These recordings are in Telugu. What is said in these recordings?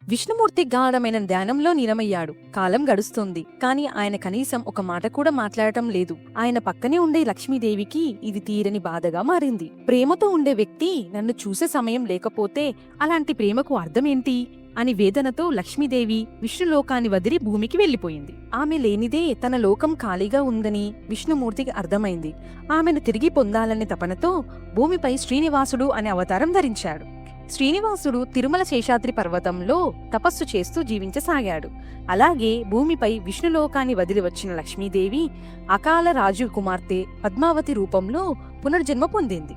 విష్ణుమూర్తి గాఢమైన ధ్యానంలో నిలమయ్యాడు. కాలం గడుస్తోంది, కాని ఆయన కనీసం ఒక మాట కూడా మాట్లాడటం లేదు. ఆయన పక్కనే ఉండే లక్ష్మీదేవికి ఇది తీరని బాధగా మారింది. ప్రేమతో ఉండే వ్యక్తి నన్ను చూసే సమయం లేకపోతే అలాంటి ప్రేమకు అర్థమేంటి అని వేదనతో లక్ష్మీదేవి విష్ణులోకాన్ని వదిలి భూమికి వెళ్లిపోయింది. ఆమె లేనిదే తన లోకం ఖాళీగా ఉందని విష్ణుమూర్తికి అర్థమైంది. ఆమెను తిరిగి పొందాలనే తపనతో భూమిపై శ్రీనివాసుడు అనే అవతారం ధరించాడు. శ్రీనివాసుడు తిరుమల శేషాద్రి పర్వతంలో తపస్సు చేస్తూ జీవించసాగాడు. అలాగే భూమిపై విష్ణులోకాన్ని వదిలి వచ్చిన లక్ష్మీదేవి అకాల రాజు కుమార్తె పద్మావతి రూపంలో పునర్జన్మ పొందింది.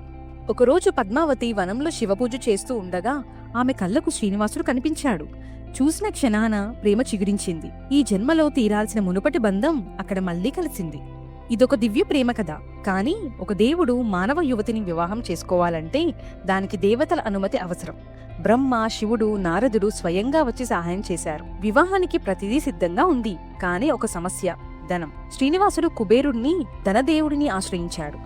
ఒకరోజు పద్మావతి వనంలో శివపూజ చేస్తూ ఉండగా ఆమె కళ్ళకు శ్రీనివాసుడు కనిపించాడు. చూసిన క్షణాన ప్రేమ చిగురించింది. ఈ జన్మలో తీరాల్సిన మునుపటి బంధం అక్కడ మళ్లీ కలిసింది. ఇదొక దివ్య ప్రేమ కథ. కానీ ఒక దేవుడు మానవ యువతిని వివాహం చేసుకోవాలంటే దానికి దేవతల అనుమతి అవసరం. బ్రహ్మ, శివుడు, నారదుడు స్వయంగా వచ్చి సహాయం చేశారు. వివాహానికి ప్రతిదీ సిద్ధంగా ఉంది. కానీ ఒక సమస్య, ధనం. శ్రీనివాసుడు కుబేరుణ్ణి, ధనదేవుడిని ఆశ్రయించాడు.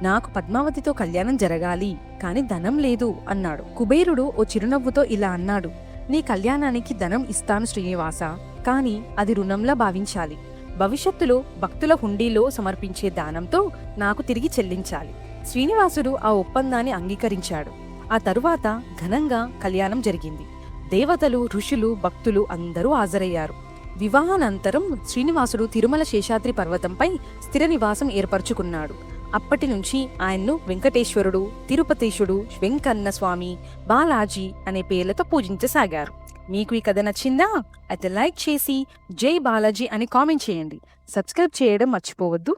నాకు పద్మావతితో కళ్యాణం జరగాలి, కాని ధనం లేదు అన్నాడు. కుబేరుడు ఓ చిరునవ్వుతో ఇలా అన్నాడు, నీ కళ్యాణానికి ధనం ఇస్తాను శ్రీనివాస, కాని అది రుణంలా భావించాలి. భవిష్యత్తులో భక్తుల హుండీలో సమర్పించే దానంతో నాకు తిరిగి చెల్లించాలి. శ్రీనివాసుడు ఆ ఒప్పందాన్ని అంగీకరించాడు. ఆ తరువాత ఘనంగా కళ్యాణం జరిగింది. దేవతలు, ఋషులు, భక్తులు అందరూ హాజరయ్యారు. వివాహానంతరం శ్రీనివాసుడు తిరుమల శేషాద్రి పర్వతంపై స్థిర నివాసం ఏర్పరచుకున్నాడు. అప్పటి నుంచి ఆయన్ను వెంకటేశ్వరుడు, తిరుపతీశుడు, వెంకన్న స్వామి, బాలాజీ అనే పేర్లతో పూజించసాగారు. మీకు ఈ కథ నచ్చిందా? అయితే లైక్ చేసి జై బాలాజీ అని కామెంట్ చేయండి. సబ్స్క్రైబ్ చేయడం మర్చిపోవద్దు.